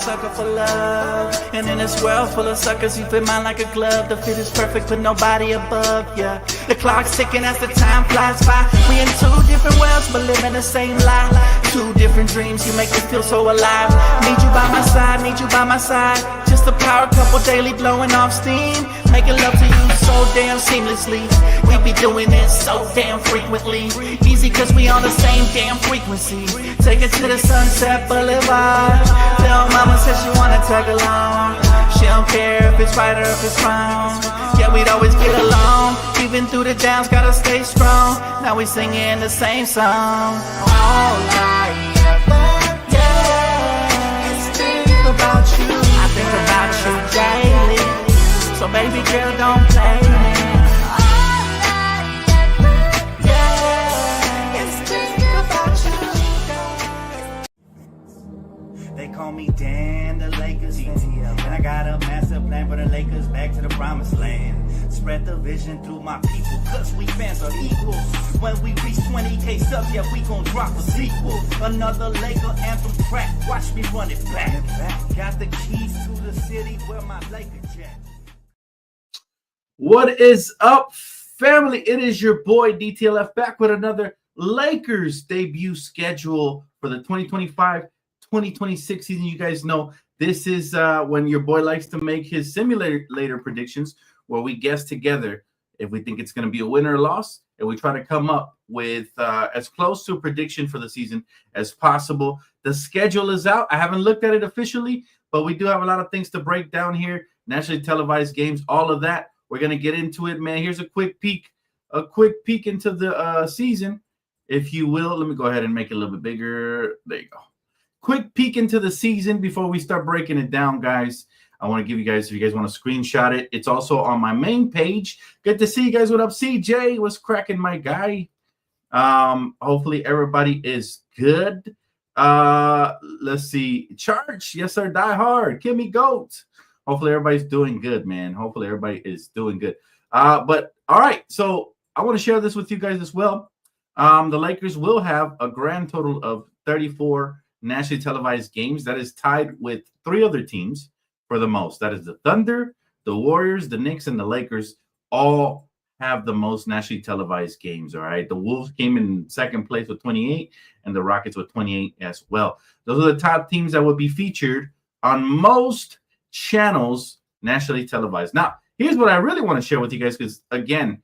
sucker for love. And in this world full of suckers, you fit mine like a glove. The fit is perfect, but nobody above, yeah. The clock's ticking as the time flies by. We in two different worlds, but living the same life. Two different dreams, you make me feel so alive. Need you by my side, need you by my side. Just a power couple daily blowing off steam. Making love to you so damn seamlessly. We be doing it so damn frequently. Easy cause we on the same damn frequency. Take it to the Sunset Boulevard. Tell mama says she wanna tag along. She don't care if it's right or if it's wrong. Yeah, we'd always get along. Even through the downs, gotta stay strong. Now we singing the same song. All I ever, yeah, is think about you. I think about you daily. So baby girl, don't play me. All I ever, yeah, is think about you. They call me Dan, the Lakers fan. And I got a master plan for the Lakers back to the promised land. Spread the vision through my people, cause we fans are equal. When we reach 20K subs, yeah, we gon' drop a sequel. Another Laker anthem track, watch me run it back. Got the keys to the city where my Laker jet. What is up, family? It is your boy Dtlf back with another Lakers debut schedule for the 2025-2026 season. You guys know this is when your boy likes to make his simulator predictions, where we guess together if we think it's going to be a win or a loss, and we try to come up with as close to a prediction for the season as possible. The schedule is out. I haven't looked at it officially, but we do have a lot of things to break down here. Nationally televised games, all of that. We're going to get into it, man. Here's a quick peek into the season, if you will. Let me go ahead and make it a little bit bigger. There you go. Quick peek into the season before we start breaking it down, guys. I want to give you guys, if you guys want to screenshot it, it's also on my main page. Good to see you guys. What up, CJ? What's cracking, my guy? Hopefully everybody is good. Let's see. Charge. Yes, sir. Die hard. Kimmy Goat. Hopefully everybody's doing good, man. Hopefully everybody is doing good. But all right, so I want to share this with you guys as well. The Lakers will have a grand total of 34 nationally televised games. That is tied with 3 other teams for the most. That is the Thunder, the Warriors, the Knicks, and the Lakers all have the most nationally televised games, all right? The Wolves came in second place with 28, and the Rockets with 28 as well. Those are the top teams that would be featured on most channels nationally televised. Now, here's what I really want to share with you guys, because, again,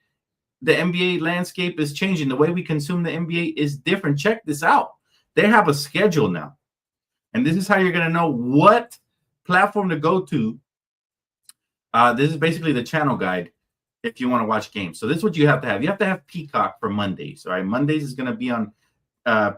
the NBA landscape is changing. The way we consume the NBA is different. Check this out. They have a schedule now, and this is how you're going to know what platform to go to. This is basically the channel guide if you want to watch games. So this is what you have to have. You have to have Peacock for Mondays. All right, Mondays is going to be on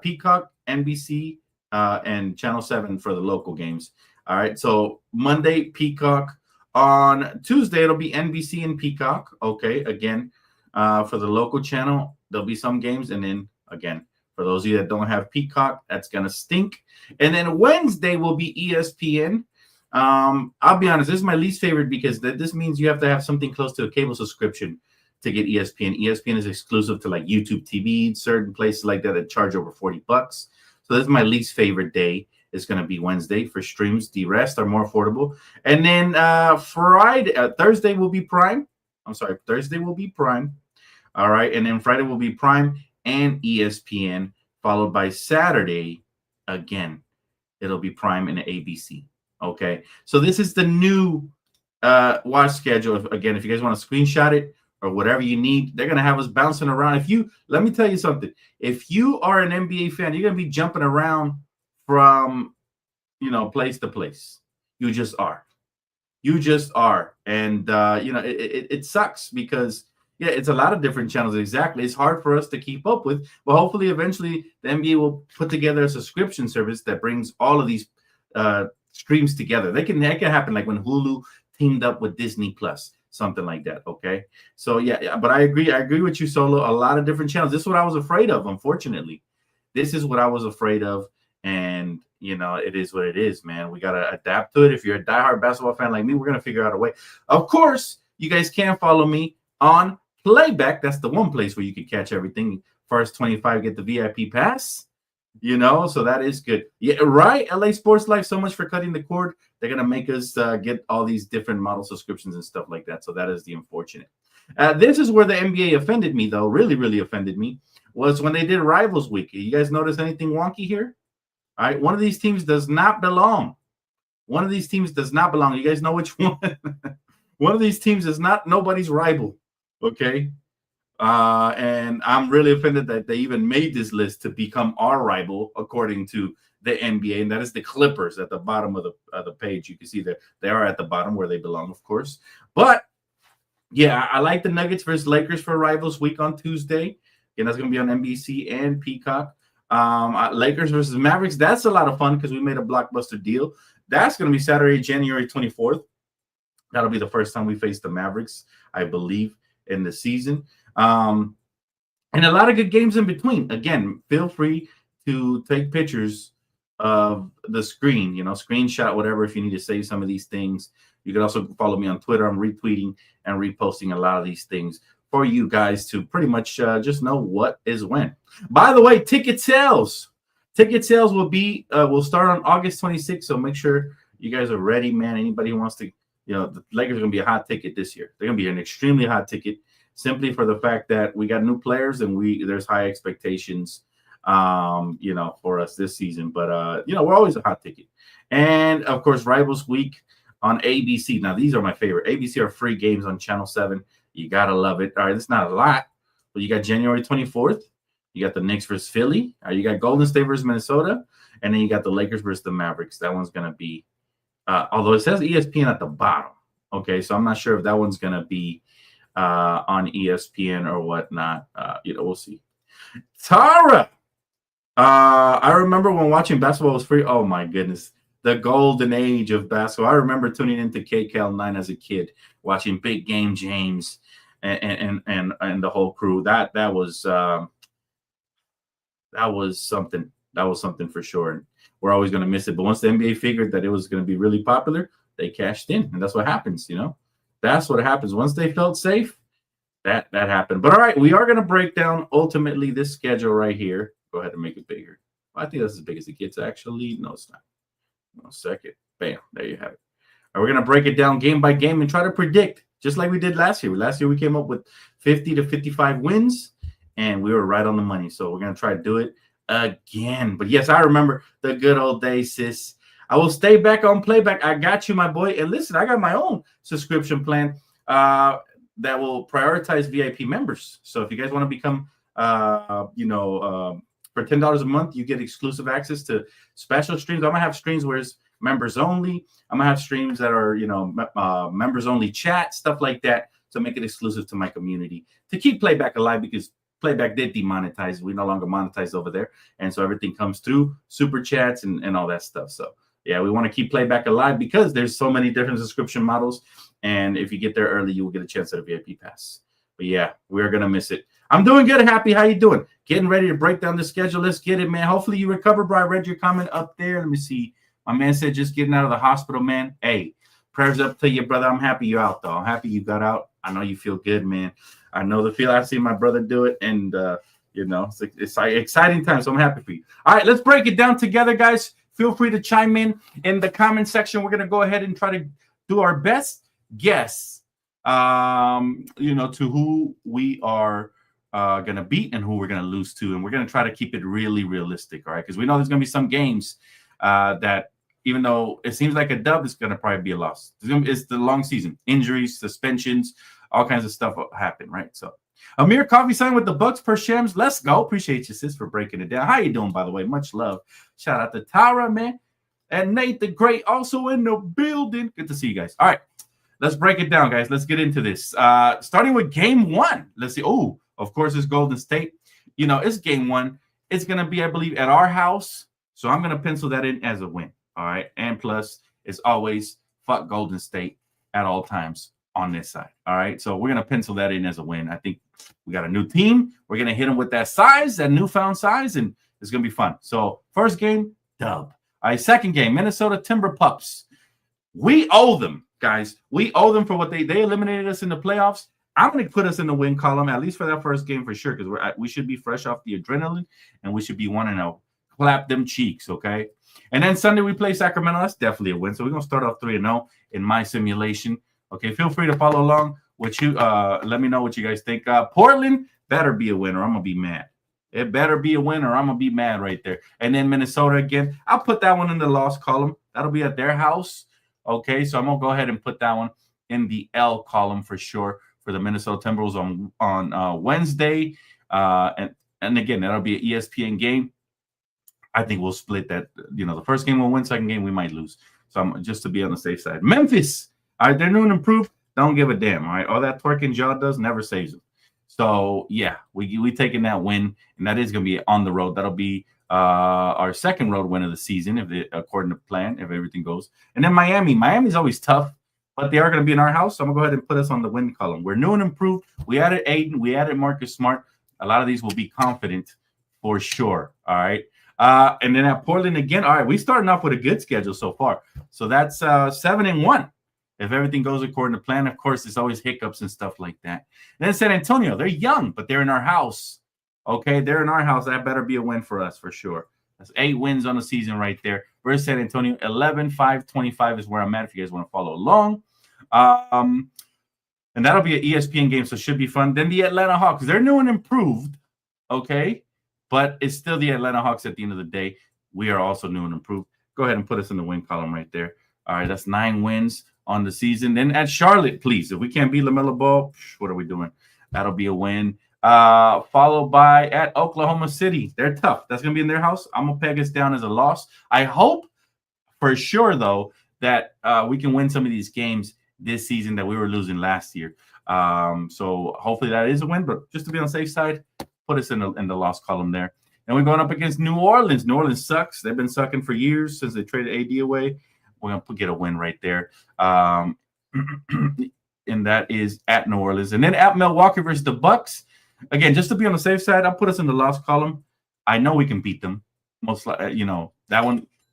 Peacock, NBC, and Channel 7 for the local games. All right, so Monday, Peacock. On Tuesday, it'll be NBC and Peacock. Okay, again, for the local channel, there'll be some games. And then, again, for those of you that don't have Peacock, that's going to stink. And then Wednesday will be ESPN. I'll be honest, this is my least favorite, because this means you have to have something close to a cable subscription to get ESPN. ESPN is exclusive to like YouTube TV, certain places like that charge over $40. So this is my least favorite day. It's going to be Wednesday for streams. The rest are more affordable. And then Thursday will be Prime. I'm sorry, Thursday will be Prime. All right, and then Friday will be Prime and ESPN, followed by Saturday, again, it'll be Prime and ABC. Okay, so this is the new watch schedule. Again, if you guys want to screenshot it or whatever you need, they're going to have us bouncing around. Let me tell you something. If you are an NBA fan, you're going to be jumping around from, place to place. You just are. And, it sucks because, yeah, it's a lot of different channels. Exactly. It's hard for us to keep up with. But hopefully, eventually, the NBA will put together a subscription service that brings all of these streams together. That can happen like when Hulu teamed up with Disney Plus, something like that. Okay. So, yeah, but I agree with you, Solo. A lot of different channels. This is what I was afraid of, unfortunately. This is what I was afraid of. And, it is what it is, man. We got to adapt to it. If you're a diehard basketball fan like me, we're going to figure out a way. Of course, you guys can follow me on Playback. That's the one place where you can catch everything. First 25 get the VIP pass. You know, so that is good. Yeah, right. LA Sports Life, so much for cutting the cord. They're gonna make us get all these different model subscriptions and stuff like that. So that is the unfortunate. This is where the NBA offended me, though. Really, really offended me was when they did Rivals Week. You guys notice anything wonky here? All right, one of these teams does not belong. One of these teams does not belong. You guys know which one? One of these teams is not nobody's rival. Okay. And I'm really offended that they even made this list to become our rival, according to the NBA, and that is the Clippers at the bottom of the page. You can see that they are at the bottom where they belong, of course. But yeah, I like the Nuggets versus Lakers for Rivals Week on Tuesday. And that's going to be on NBC and Peacock. Lakers versus Mavericks. That's a lot of fun because we made a blockbuster deal. That's going to be Saturday, January 24th. That'll be the first time we face the Mavericks, I believe, in the season. And a lot of good games in between. Again, feel free to take pictures of the screen, screenshot, whatever, if you need to save some of these things. You can also follow me on Twitter. I'm retweeting and reposting a lot of these things for you guys to pretty much just know what is when. By the way, ticket sales will start on August 26th. So make sure you guys are ready, man. Anybody who wants to, the Lakers are going to be a hot ticket this year. They're going to be an extremely hot ticket, simply for the fact that we got new players and there's high expectations, for us this season. But, we're always a hot ticket. And, of course, Rivals Week on ABC. Now, these are my favorite. ABC are free games on Channel 7. You got to love it. All right, it's not a lot, but you got January 24th. You got the Knicks versus Philly. You got Golden State versus Minnesota. And then you got the Lakers versus the Mavericks. That one's going to be, although it says ESPN at the bottom. Okay, so I'm not sure if that one's going to be on ESPN or whatnot. We'll see. Tara, I remember when watching basketball was free. Oh my goodness, the golden age of basketball. I remember tuning into KCAL9 as a kid, watching Big Game James and the whole crew. That was something. That was something for sure. And we're always going to miss it. But once the NBA figured that it was going to be really popular, they cashed in, and that's what happens. That's what happens. Once they felt safe, that happened. But all right, we are going to break down ultimately this schedule right here. Go ahead and make it bigger. I think that's as big as it gets, actually. No, it's not. No, second. Bam. There you have it. All right, we're going to break it down game by game and try to predict, just like we did last year. Last year, we came up with 50 to 55 wins, and we were right on the money. So we're going to try to do it again. But yes, I remember the good old days, sis. I will stay back on Playback. I got you, my boy. And listen, I got my own subscription plan that will prioritize VIP members. So if you guys want to become, for $10 a month, you get exclusive access to special streams. I'm going to have streams where it's members only. I'm going to have streams that are, members only chat, stuff like that, to make it exclusive to my community, to keep Playback alive, because Playback did demonetize. We no longer monetize over there. And so everything comes through super chats and all that stuff. So yeah, we want to keep Playback alive because there's so many different subscription models. And if you get there early, you will get a chance at a VIP pass. But yeah, we're going to miss it. I'm doing good. Happy. How you doing? Getting ready to break down the schedule. Let's get it, man. Hopefully you recover, bro. I read your comment up there. Let me see. My man said just getting out of the hospital, man. Hey, prayers up to you, brother. I'm happy you're out, though. I'm happy you got out. I know you feel good, man. I know the feel. I've seen my brother do it, and, it's exciting time, so I'm happy for you. All right, let's break it down together, guys. Feel free to chime in the comment section. We're going to go ahead and try to do our best guess, to who we are going to beat and who we're going to lose to. And we're going to try to keep it really realistic, all right? Because we know there's going to be some games that, even though it seems like a dub, it's going to probably be a loss. It's the long season. Injuries, suspensions, all kinds of stuff happen, right? So, Amir Coffee sign with the Bucks per Shams. Let's go. Appreciate you, sis, for breaking it down. How you doing, by the way? Much love. Shout out to Tara, man. And Nate the Great also in the building. Good to see you guys. All right. Let's break it down, guys. Let's get into this. Starting with game one. Let's see. Oh, of course, it's Golden State. It's game one. It's going to be, I believe, at our house. So I'm going to pencil that in as a win. All right. And plus, it's always fuck Golden State at all times on this side. All right. So we're going to pencil that in as a win. I think we got a new team. We're going to hit them with that size, that newfound size, and it's going to be fun. So first game, dub. All right. Second game, Minnesota Timber Pups. We owe them, guys. We owe them for what they eliminated us in the playoffs. I'm going to put us in the win column, at least for that first game for sure, because we should be fresh off the adrenaline, and we should be 1-0 clap them cheeks, okay? And then Sunday we play Sacramento. That's definitely a win. So we're gonna start off 3-0 in my simulation. Okay, feel free to follow along. What you let me know what you guys think. Portland better be a winner. I'm gonna be mad. It better be a winner. I'm gonna be mad right there. And then Minnesota again. I'll put that one in the loss column. That'll be at their house. Okay, so I'm gonna go ahead and put that one in the L column for sure for the Minnesota Timberwolves on Wednesday. And again, that'll be an ESPN game. I think we'll split that. You know, the first game we'll win, second game we might lose. So I'm just to be on the safe side. Memphis, all right, they're new and improved. Don't give a damn. All right, all that twerking jaw does never saves them. So yeah, we taking that win, and that is going to be on the road. That'll be our second road win of the season, according to plan, if everything goes. And then Miami's always tough, but they are going to be in our house. So I'm going to go ahead and put us on the win column. We're new and improved. We added Aiden. We added Marcus Smart. A lot of these will be confident for sure. All right. And then at Portland again. All right, we starting off with a good schedule so far. So that's 7-1. If everything goes according to plan. Of course, there's always hiccups and stuff like that. And then San Antonio, they're young, but they're in our house. Okay, they're in our house. That better be a win for us for sure. That's 8 wins on the season right there. Versus San Antonio, 11-5-25 is where I'm at if you guys want to follow along. And that'll be an ESPN game, so it should be fun. Then the Atlanta Hawks, they're new and improved. Okay, but it's still the Atlanta Hawks at the end of the day. We are also new and improved. Go ahead and put us in the win column right there. All right, that's 9 wins on the season. Then at Charlotte, please. If we can't beat LaMelo Ball, what are we doing? That'll be a win. Followed by at Oklahoma City. They're tough. That's going to be in their house. I'm going to peg us down as a loss. I hope for sure, though, that we can win some of these games this season that we were losing last year. So hopefully that is a win. But just to be on the safe side, put us in the loss column there. And we're going up against New Orleans. New Orleans sucks. They've been sucking for years since they traded AD away. We're going to get a win right there. And that is at New Orleans. And then at Milwaukee versus the Bucks. Again, just to be on the safe side, I'll put us in the loss column. I know we can beat them. Most likely,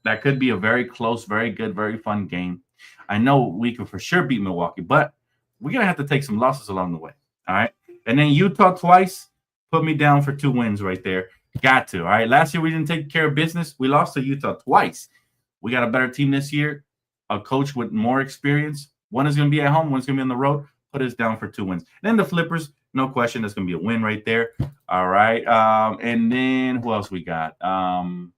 that could be a very close, very good, very fun game. I know we can for sure beat Milwaukee, but we're going to have to take some losses along the way. All right. And then Utah twice. Put me down for 2 wins right there. Got to. All right. Last year we didn't take care of business. We lost to Utah twice. We got a better team this year, a coach with more experience. One is going to be at home, one's going to be on the road. Put us down for 2 wins. And then the Flippers, no question, that's going to be a win right there. All right. And then who else we got? And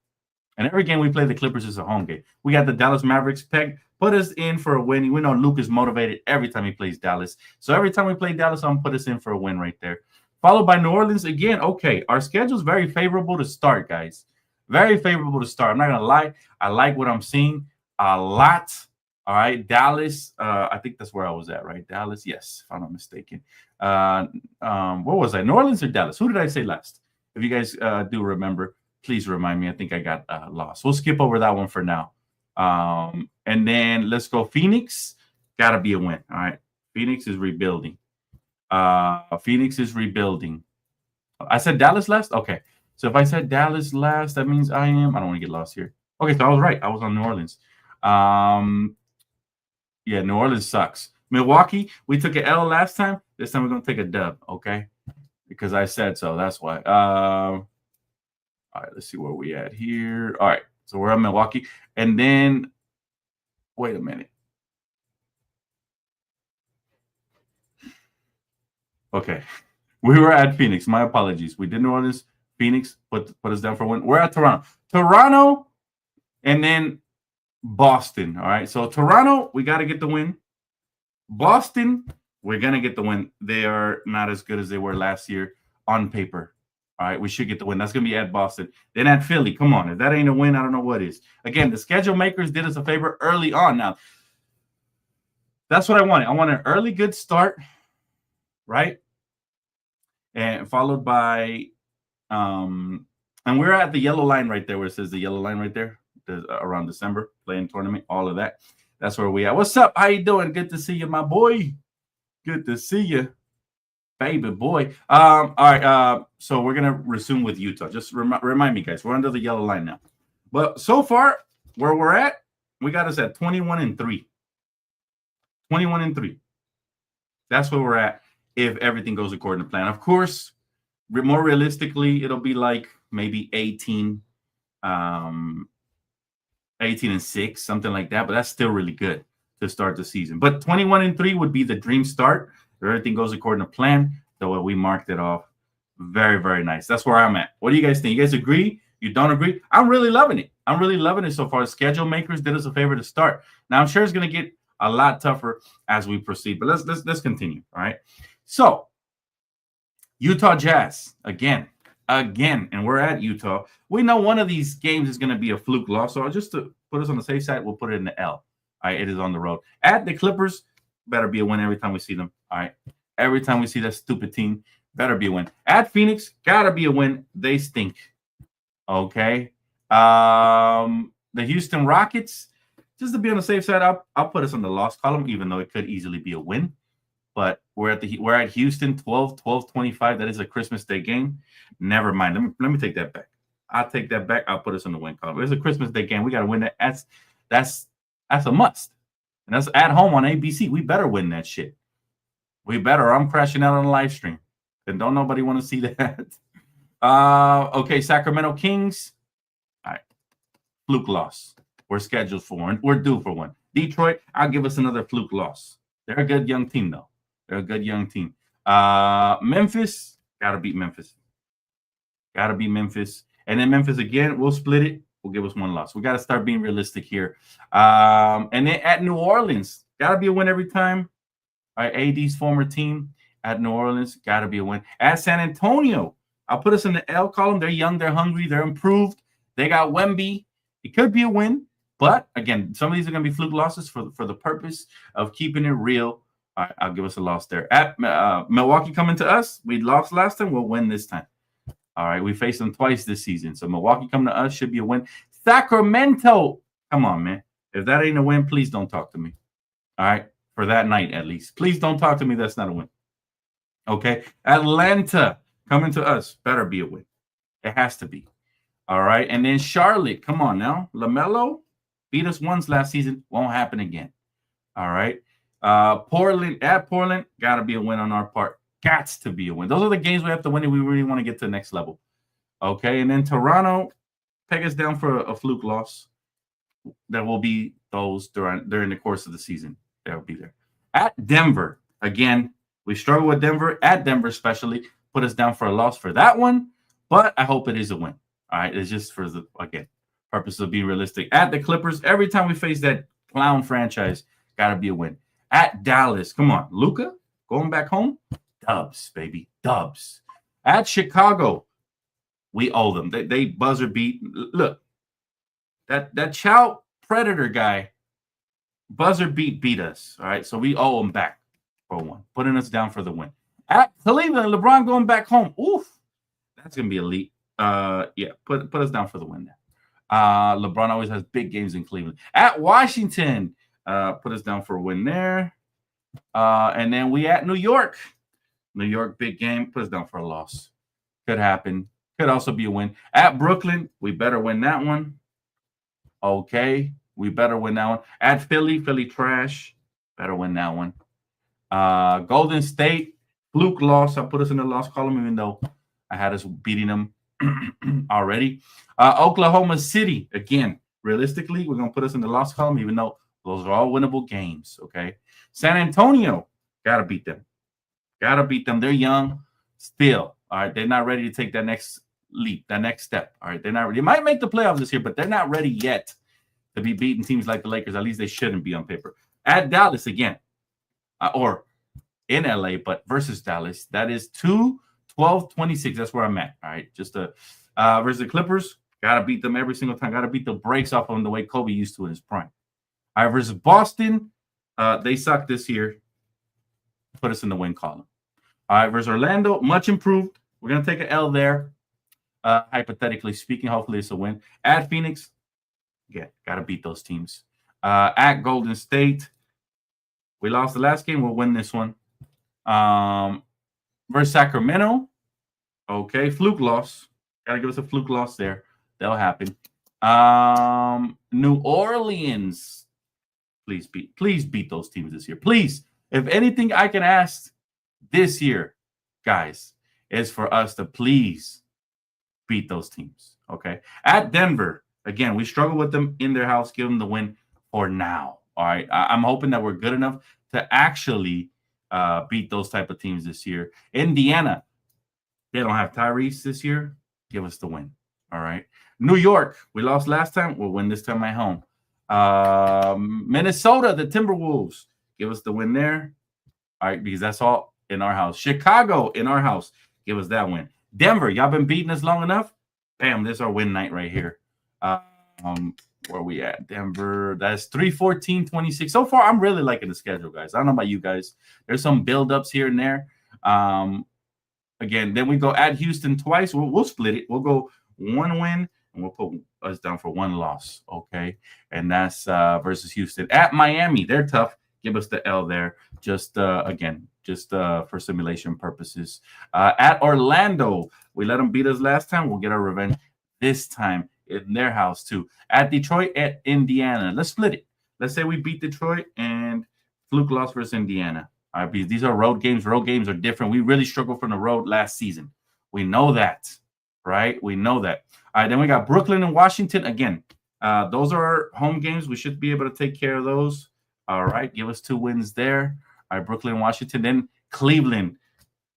every game we play the Clippers is a home game. We got the Dallas Mavericks peg. Put us in for a win. We know Luke is motivated every time he plays Dallas. So every time we play Dallas, I'm going to put us in for a win right there. Followed by New Orleans again. Okay, our schedule is very favorable to start, guys. Very favorable to start. I'm not going to lie. I like what I'm seeing a lot. All right, Dallas. I think that's where I was at, right? Dallas, yes, if I'm not mistaken. What was I? New Orleans or Dallas? Who did I say last? If you guys do remember, please remind me. I think I got lost. We'll skip over that one for now. And then let's go Phoenix. Got to be a win. All right, Phoenix is rebuilding. Phoenix is rebuilding. I said Dallas last? Okay. So if I said Dallas last, that means I don't want to get lost here. Okay, so I was right. I was on New Orleans. Yeah, New Orleans sucks. Milwaukee, we took an L last time. This time we're going to take a dub, okay? Because I said so. That's why. All right, let's see where we at here. All right, so we're at Milwaukee. And then, wait a minute. Okay, we were at Phoenix. My apologies. We did New Orleans. Phoenix put us down for a win. We're at Toronto. Toronto, and then Boston. All right. So Toronto, we got to get the win. Boston, we're going to get the win. They are not as good as they were last year on paper. All right. We should get the win. That's going to be at Boston. Then at Philly. Come on. If that ain't a win, I don't know what is. Again, the schedule makers did us a favor early on. Now, that's what I wanted. I want an early good start, right? And followed by and we're at the yellow line right there where it says the yellow line right there around December playing tournament, all of that. That's where we at. What's up? How you doing? Good to see you, my boy. Good to see you, baby boy. All right. So we're gonna resume with Utah. Just remind me, guys. We're under the yellow line now. But so far, where we're at, we got us at 21-3. 21-3. That's where we're at if everything goes according to plan. Of course. More realistically, it'll be like maybe 18. 18-6, something like that. But that's still really good to start the season. But 21-3 would be the dream start. If everything goes according to plan, the way we marked it off. Very, very nice. That's where I'm at. What do you guys think? You guys agree? You don't agree? I'm really loving it. I'm really loving it so far. Schedule makers did us a favor to start. Now I'm sure it's going to get a lot tougher as we proceed. But let's continue. All right. So Utah Jazz again, and we're at Utah. We know one of these games is going to be a fluke loss. So just to put us on the safe side, we'll put it in the L. All right. It is on the road. At the Clippers, better be a win every time we see them. All right. Every time we see that stupid team, better be a win. At Phoenix, gotta be a win. They stink. Okay. The Houston Rockets, just to be on the safe side, I'll put us on the loss column, even though it could easily be a win. But we're at Houston, 12-25. That is a Christmas Day game. Never mind. Let me take that back. I'll take that back. I'll put us on the win column. It's a Christmas Day game. We gotta win that. That's a must. And that's at home on ABC. We better win that shit. We better. I'm crashing out on the live stream. And don't nobody want to see that. Okay, Sacramento Kings. All right. Fluke loss. We're scheduled for one. We're due for one. Detroit, I'll give us another fluke loss. They're a good young team, though. They're a good young team. Memphis, gotta beat Memphis. Gotta beat Memphis. And then Memphis again, we'll split it. We'll give us one loss. We got to start being realistic here. And then at New Orleans, gotta be a win every time. All right, AD's former team at New Orleans, got to be a win. At San Antonio, I'll put us in the L column. They're young, they're hungry, they're improved. They got Wemby. It could be a win, but again, some of these are going to be fluke losses for the purpose of keeping it real. All right, I'll give us a loss there. At Milwaukee coming to us, we lost last time. We'll win this time. All right, we faced them twice this season. So Milwaukee coming to us should be a win. Sacramento, come on, man. If that ain't a win, please don't talk to me. All right. For that night, at least. Please don't talk to me. That's not a win. Okay. Atlanta coming to us. Better be a win. It has to be. All right. And then Charlotte. Come on now. LaMelo beat us once last season. Won't happen again. All right. Portland. At Portland. Got to be a win on our part. Gots to be a win. Those are the games we have to win if we really want to get to the next level. Okay. And then Toronto. Peg us down for a fluke loss. There will be those during the course of the season. They'll be there. At Denver, again, we struggle with Denver. At Denver, especially, put us down for a loss for that one. But I hope it is a win. All right, it's just for the purpose of being realistic. At the Clippers, every time we face that clown franchise, gotta be a win. At Dallas, come on, Luka going back home, dubs, baby, dubs. At Chicago, we owe them. They buzzer beat. Look, that Chow Predator guy. Buzzer beat us. All right. So we owe them back for one, putting us down for the win. At Cleveland, LeBron going back home. Oof. That's gonna be elite. Yeah, put us down for the win there. LeBron always has big games in Cleveland. At Washington, put us down for a win there. And then we at New York. New York, big game, put us down for a loss. Could happen. Could also be a win. At Brooklyn, we better win that one. Okay. We better win that one. At Philly trash. Better win that one. Golden State, fluke loss. I put us in the loss column, even though I had us beating them already. Oklahoma City, again, realistically, we're going to put us in the loss column, even though those are all winnable games, okay? San Antonio, got to beat them. Got to beat them. They're young still, all right? They're not ready to take that next leap, that next step, all right? They're not ready. They might make the playoffs this year, but they're not ready yet to be beating teams like the Lakers. At least they shouldn't be on paper. At Dallas again, or in LA, but versus Dallas. That is 2-12-26. That's where I'm at. All right. Just versus the Clippers. Got to beat them every single time. Got to beat the brakes off of them the way Kobe used to in his prime. All right. Versus Boston. They suck this year. Put us in the win column. All right. Versus Orlando. Much improved. We're going to take an L there. Hypothetically speaking, hopefully it's a win. At Phoenix. Yeah, got to beat those teams. At Golden State, we lost the last game. We'll win this one. Versus Sacramento, okay, fluke loss. Got to give us a fluke loss there. That'll happen. New Orleans, please beat those teams this year. Please, if anything I can ask this year, guys, is for us to please beat those teams, okay? At Denver, Again, we struggle with them in their house. Give them the win for now. All right. I'm hoping that we're good enough to actually beat those type of teams this year. Indiana, they don't have Tyrese this year. Give us the win. All right. New York, we lost last time. We'll win this time at home. Minnesota, the Timberwolves, give us the win there. All right, because that's all in our house. Chicago, in our house, give us that win. Denver, y'all been beating us long enough? Bam, this is our win night right here. Where we at? Denver, that's 3-14-26. So far, I'm really liking the schedule, guys. I don't know about you guys. There's some buildups here and there. Again, then we go at Houston twice. We'll split it. We'll go one win, and we'll put us down for one loss, okay? And that's versus Houston. At Miami, they're tough. Give us the L there. Just, again, just for simulation purposes. At Orlando, we let them beat us last time. We'll get our revenge this time in their house, too. At Detroit, at Indiana. Let's split it. Let's say we beat Detroit and fluke loss versus Indiana. All right, because these are road games. Road games are different. We really struggled from the road last season. We know that, right? We know that. All right, then we got Brooklyn and Washington. Again, those are our home games. We should be able to take care of those. All right, give us 2 wins there. All right, Brooklyn and Washington. Then Cleveland,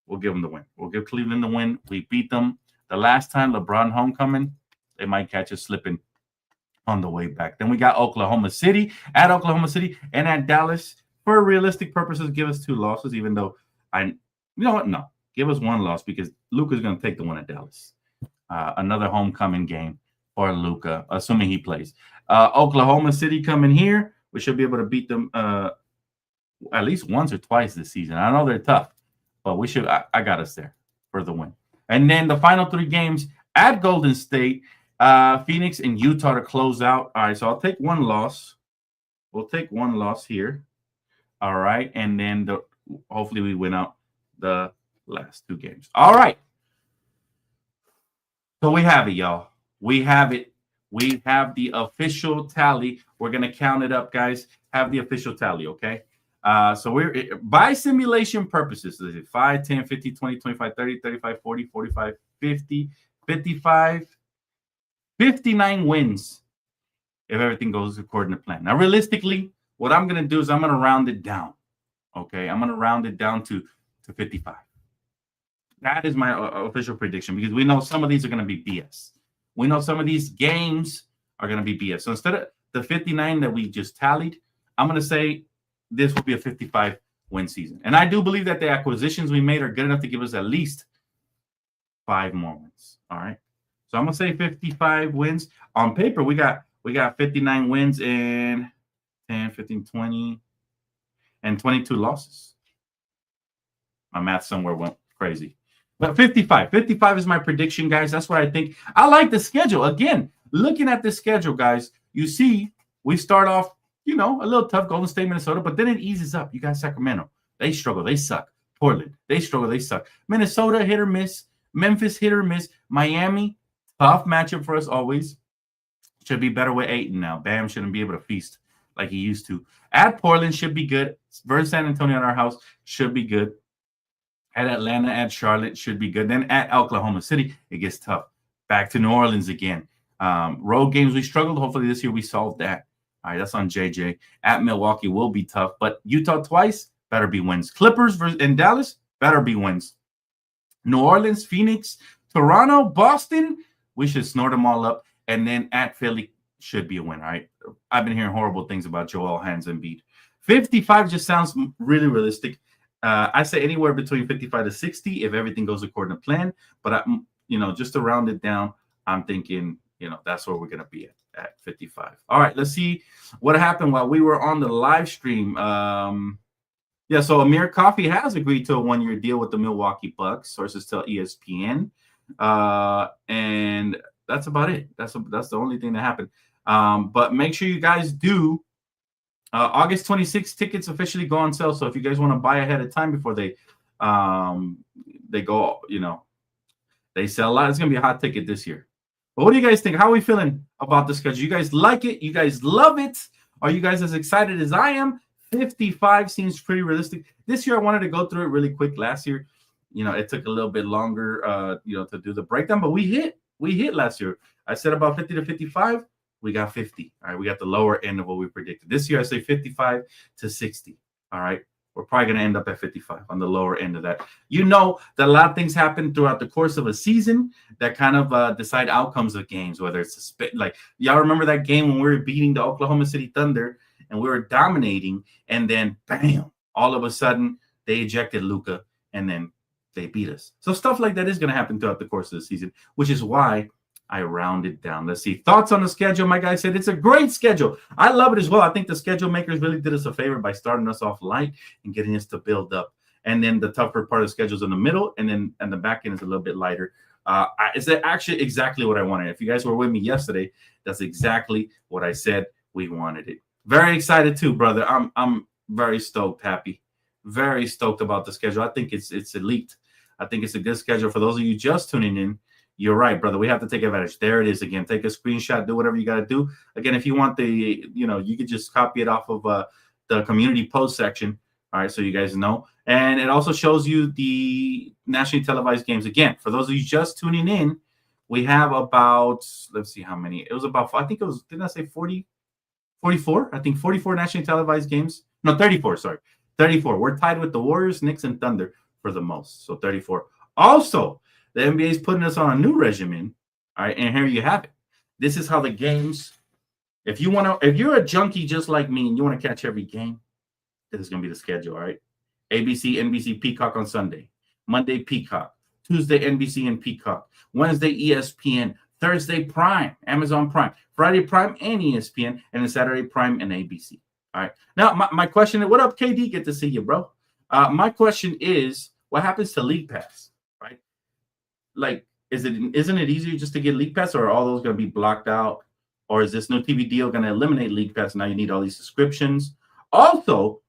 we'll give them the win. We'll give Cleveland the win. We beat them the last time. LeBron homecoming, they might catch us slipping on the way back. Then we got Oklahoma City, at Oklahoma City, and at Dallas. For realistic purposes, give us 2 losses, even though you know what? No, give us 1 loss because Luka's going to take the one at Dallas. Another homecoming game for Luka, assuming he plays. Oklahoma City coming here. We should be able to beat them at least once or twice this season. I know they're tough, but we should. I got us there for the win. And then the final 3 games at Golden State, Phoenix, and Utah to close out. All right, so I'll take 1 loss. We'll take 1 loss here. All right, and then hopefully we win out the last 2 games. All right. So we have it, y'all. We have it. We have the official tally. We're going to count it up, guys. Have the official tally, okay? So we're by simulation purposes. Is it 5, 10, 50, 20, 25, 30, 35, 40, 45, 50, 55, 59 wins if everything goes according to plan. Now, realistically, what I'm going to do is I'm going to round it down, okay? I'm going to round it down to 55. That is my official prediction because we know some of these are going to be BS. We know some of these games are going to be BS. So instead of the 59 that we just tallied, I'm going to say this will be a 55-win season. And I do believe that the acquisitions we made are good enough to give us at least 5 more wins, all right? So I'm going to say 55 wins. On paper, we got 59 wins and 10, 15, 20, and 22 losses. My math somewhere went crazy. But 55 is my prediction, guys. That's what I think. I like the schedule. Again, looking at the schedule, guys, you see we start off, a little tough, Golden State, Minnesota, but then it eases up. You got Sacramento. They struggle. They suck. Portland. They struggle. They suck. Minnesota, hit or miss. Memphis, hit or miss. Miami, tough matchup for us always. Should be better with Ayton now. Bam shouldn't be able to feast like he used to. At Portland, should be good. Versus San Antonio at our house, should be good. At Atlanta, at Charlotte, should be good. Then at Oklahoma City, it gets tough. Back to New Orleans again. Road games, we struggled. Hopefully this year we solved that. All right, that's on JJ. At Milwaukee will be tough. But Utah twice, better be wins. Clippers in Dallas, better be wins. New Orleans, Phoenix, Toronto, Boston, we should snort them all up. And then at Philly, should be a win, all right? I've been hearing horrible things about Joel Hands and Embiid. 55 just sounds really realistic. I say anywhere between 55 to 60 if everything goes according to plan. But, just to round it down, I'm thinking, that's where we're going to be at 55. All right, let's see what happened while we were on the live stream. So Amir Coffee has agreed to a 1-year deal with the Milwaukee Bucks, sources tell ESPN. And that's about it. That's the only thing that happened. But make sure you guys do. August 26th tickets officially go on sale. So if you guys want to buy ahead of time before they go, they sell a lot. It's gonna be a hot ticket this year. But what do you guys think? How are we feeling about the schedule? You guys like it? You guys love it? Are you guys as excited as I am? 55 seems pretty realistic. This year I wanted to go through it really quick. Last year, it took a little bit longer, to do the breakdown. But we hit last year. I said about 50 to 55. we got 50. All right, we got the lower end of what we predicted. This year, I say 55 to 60. All right, we're probably going to end up at 55 on the lower end of that. You know that a lot of things happen throughout the course of a season that kind of decide outcomes of games, whether it's like y'all remember that game when we were beating the Oklahoma City Thunder and we were dominating, and then bam, all of a sudden they ejected Luka and then they beat us. So stuff like that is going to happen throughout the course of the season, which is why I rounded down. Let's see. Thoughts on the schedule? My guy said it's a great schedule. I love it as well. I think the schedule makers really did us a favor by starting us off light and getting us to build up. And then the tougher part of the schedule is in the middle, and the back end is a little bit lighter. It's actually exactly what I wanted. If you guys were with me yesterday, that's exactly what I said we wanted it. Very excited too, brother. I'm very stoked, happy. Very stoked about the schedule. I think it's elite. I think it's a good schedule. For those of you just tuning in, you're right, brother. We have to take advantage. There it is again. Take a screenshot. Do whatever you got to do. Again, if you want you could just copy it off of the community post section. All right, so you guys know. And it also shows you the nationally televised games. Again, for those of you just tuning in, we have about, let's see how many. It was about, I think it was, didn't I say 40? 44? I think 44 nationally televised games. No, 34, sorry. 34. We're tied with the Warriors, Knicks, and Thunder for the most. So 34. Also, the NBA is putting us on a new regimen. All right, and here you have it. This is how the games, if you're a junkie just like me and you want to catch every game, this is going to be the schedule, all right? ABC, NBC, Peacock on Sunday. Monday, Peacock. Tuesday, NBC and Peacock. Wednesday, ESPN. Thursday, Prime, Amazon Prime. Friday, Prime and ESPN. And then Saturday, Prime and ABC. All right. Now, my question is, what up, KD? Good to see you, bro. My question is, what happens to League Pass, right? Like, isn't it easier just to get League Pass, or are all those going to be blocked out? Or is this new TV deal going to eliminate League Pass? Now you need all these subscriptions. Also,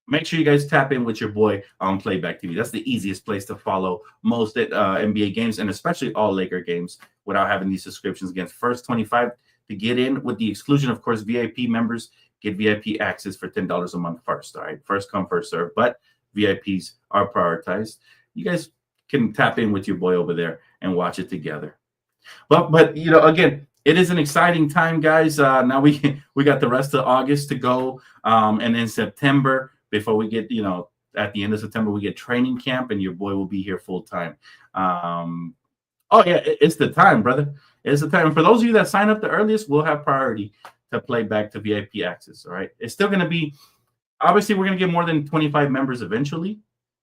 make sure you guys tap in with your boy on Playback TV. That's the easiest place to follow most NBA games, and especially all Laker games, without having these subscriptions. Again, first 25 to get in, with the exclusion, of course, VIP members get VIP access for $10 a month first. All right, first come, first serve. But VIPs are prioritized. You guys can tap in with your boy over there and watch it together. But again, it is an exciting time, guys. Now we got the rest of August to go, and then September, before we get, at the end of September, we get training camp, and your boy will be here full time. It's the time, brother. It's the time. And for those of you that sign up the earliest, we'll have priority to play back to VIP access. All right. It's still going to be, obviously, we're going to get more than 25 members eventually,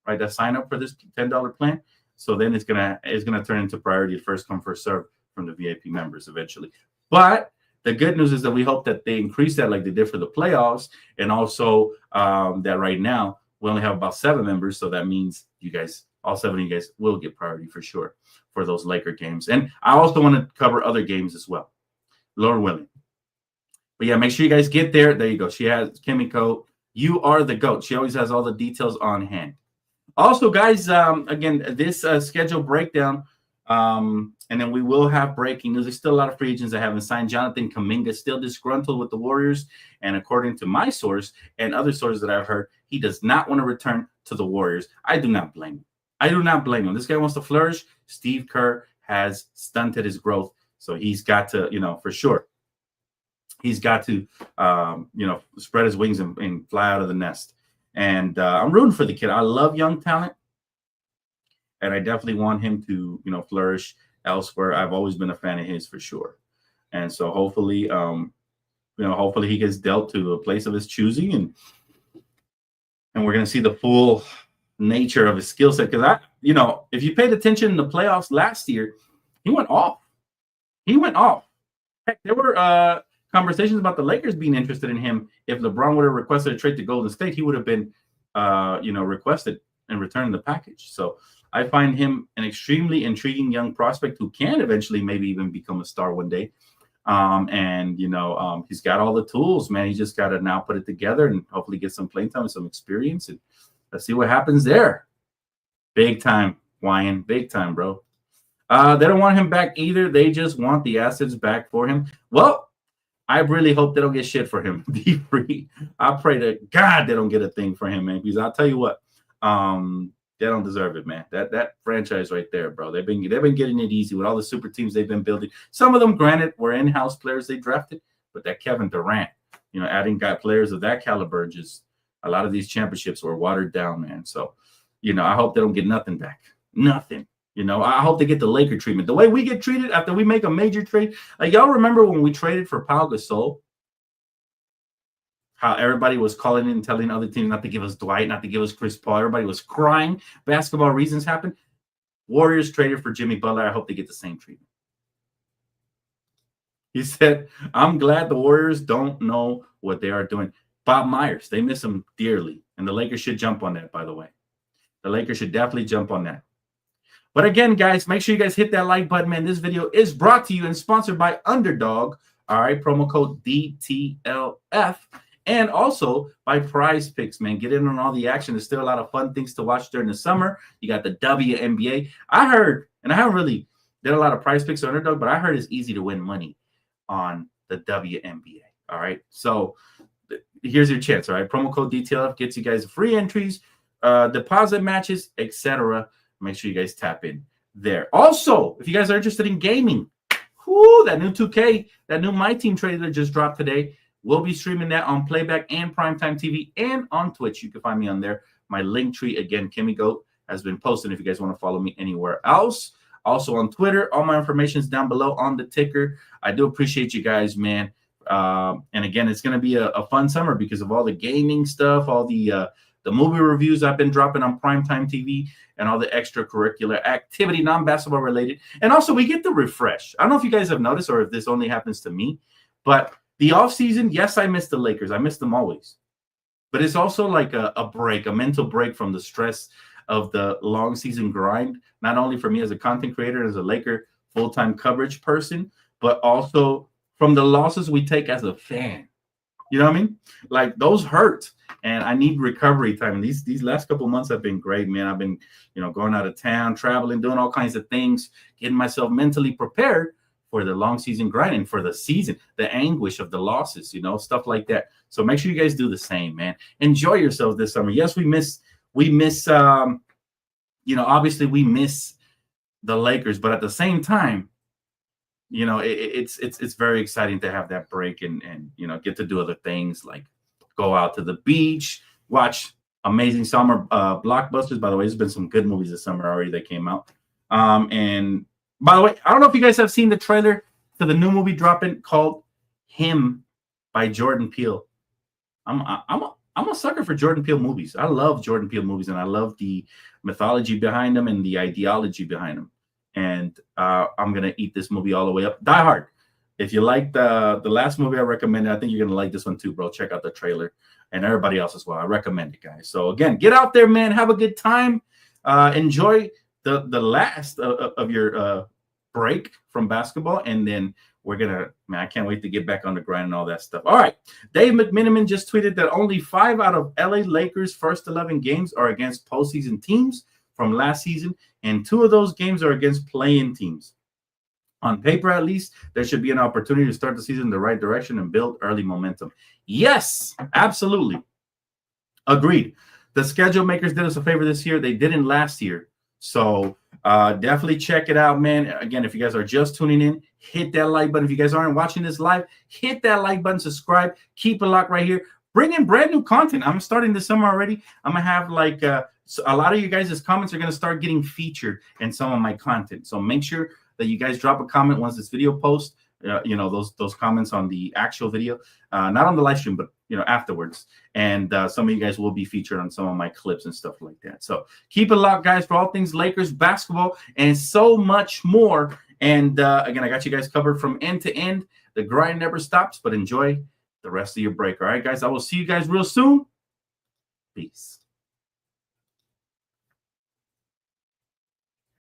right, that sign up for this $10 plan. So then it's gonna turn into priority, first come, first serve from the VIP members eventually. But the good news is that we hope that they increase that like they did for the playoffs, and also that right now we only have about 7 members. So that means you guys, all 7 of you guys, will get priority for sure for those Laker games. And I also want to cover other games as well, Lord willing. But yeah, make sure you guys get there. There you go. She has Kimiko. You are the GOAT. She always has all the details on hand. Also, guys, again, this schedule breakdown, and then we will have breaking news. There's still a lot of free agents that haven't signed. Jonathan Kuminga still disgruntled with the Warriors, and according to my source and other sources that I've heard, he does not want to return to the Warriors. I do not blame him. I do not blame him. This guy wants to flourish. Steve Kerr has stunted his growth, so he's got to, for sure, he's got to, spread his wings and fly out of the nest. And I'm rooting for the kid. I love young talent, and I definitely want him to, flourish elsewhere. I've always been a fan of his for sure. And so hopefully, hopefully he gets dealt to a place of his choosing, and we're going to see the full nature of his skill set. Because if you paid attention in the playoffs last year, he went off. Heck, there were conversations about the Lakers being interested in him. If LeBron would have requested a trade to Golden State, he would have been, requested and returned the package. So I find him an extremely intriguing young prospect who can eventually maybe even become a star one day. He's got all the tools, man. He just got to now put it together and hopefully get some playing time and some experience. And let's see what happens there. Big time, Wyan. Big time, bro. They don't want him back either. They just want the assets back for him. Well, I really hope they don't get shit for him. D-Free. I pray to God they don't get a thing for him, man. Because I'll tell you what, They don't deserve it, man. That franchise right there, bro. They've been getting it easy with all the super teams they've been building. Some of them, granted, were in-house players they drafted, but that Kevin Durant, adding players of that caliber, just a lot of these championships were watered down, man. So, I hope they don't get nothing back. Nothing. I hope they get the Laker treatment. The way we get treated after we make a major trade. Like, y'all remember when we traded for Pau Gasol? How everybody was calling in and telling other teams not to give us Dwight, not to give us Chris Paul. Everybody was crying. Basketball reasons happened. Warriors traded for Jimmy Butler. I hope they get the same treatment. He said, I'm glad the Warriors don't know what they are doing. Bob Myers, they miss him dearly. And the Lakers should jump on that, by the way. The Lakers should definitely jump on that. But again, guys, make sure you guys hit that like button, man. This video is brought to you and sponsored by Underdog. All right, promo code DTLF. And also by Prize Picks, man. Get in on all the action. There's still a lot of fun things to watch during the summer. You got the WNBA. I heard, and I haven't really did a lot of Prize Picks on Underdog, but I heard it's easy to win money on the WNBA. All right. So here's your chance. All right. Promo code DTLF gets you guys free entries, deposit matches, etc. Make sure you guys tap in there. Also, if you guys are interested in gaming, that new 2K, that new My Team trailer just dropped today. We'll be streaming that on Playback and Primetime TV and on Twitch. You can find me on there. My link tree, again, Kimmy Goat, has been posted if you guys want to follow me anywhere else. Also on Twitter, all my information is down below on the ticker. I do appreciate you guys, man. And again, it's going to be a fun summer because of all the gaming stuff, all the movie reviews I've been dropping on Primetime TV, and all the extracurricular activity, non-basketball related. And also, we get the refresh. I don't know if you guys have noticed or if this only happens to me, but the offseason, yes, I miss the Lakers. I miss them always. But it's also like a break, a mental break from the stress of the long season grind, not only for me as a content creator, as a Laker full-time coverage person, but also from the losses we take as a fan. You know what I mean? Like, those hurt, and I need recovery time. And these last couple months have been great, man. I've been, going out of town, traveling, doing all kinds of things, getting myself mentally prepared for the long season grinding, for the season, the anguish of the losses, stuff like that. So make sure you guys do the same, man. Enjoy yourselves this summer. Yes, we miss, obviously we miss the Lakers, but at the same time, it's very exciting to have that break and get to do other things like go out to the beach, watch amazing summer blockbusters. By the way, there's been some good movies this summer already that came out. And by the way, I don't know if you guys have seen the trailer to the new movie dropping called Him by Jordan Peele. I'm a sucker for Jordan Peele movies. I love Jordan Peele movies, and I love the mythology behind them and the ideology behind them. And I'm gonna eat this movie all the way up. Die Hard. If you like the last movie I recommended, I think you're gonna like this one too, bro. Check out the trailer, and everybody else as well. I recommend it, guys. So again, get out there, man. Have a good time. Enjoy the last of your break from basketball, and then we're gonna, man, I can't wait to get back on the grind and all that stuff. All right, Dave McMiniman just tweeted that only 5 out of LA Lakers' first 11 games are against postseason teams from last season, and 2 of those games are against play-in teams. On paper, at least, there should be an opportunity to start the season in the right direction and build early momentum. Yes, absolutely. Agreed. The schedule makers did us a favor this year. They didn't last year. So definitely check it out, man. Again, if you guys are just tuning in, hit that like button. If you guys aren't watching this live, hit that like button, subscribe, keep it locked right here. Bring in brand new content. I'm starting this summer already. I'm going to have like a lot of you guys' comments are going to start getting featured in some of my content. So make sure that you guys drop a comment once this video posts, those comments on the actual video, not on the live stream, but afterwards. And some of you guys will be featured on some of my clips and stuff like that. So keep it locked, guys, for all things Lakers basketball and so much more. And again, I got you guys covered from end to end. The grind never stops, but enjoy the rest of your break. All right, guys, I will see you guys real soon. Peace.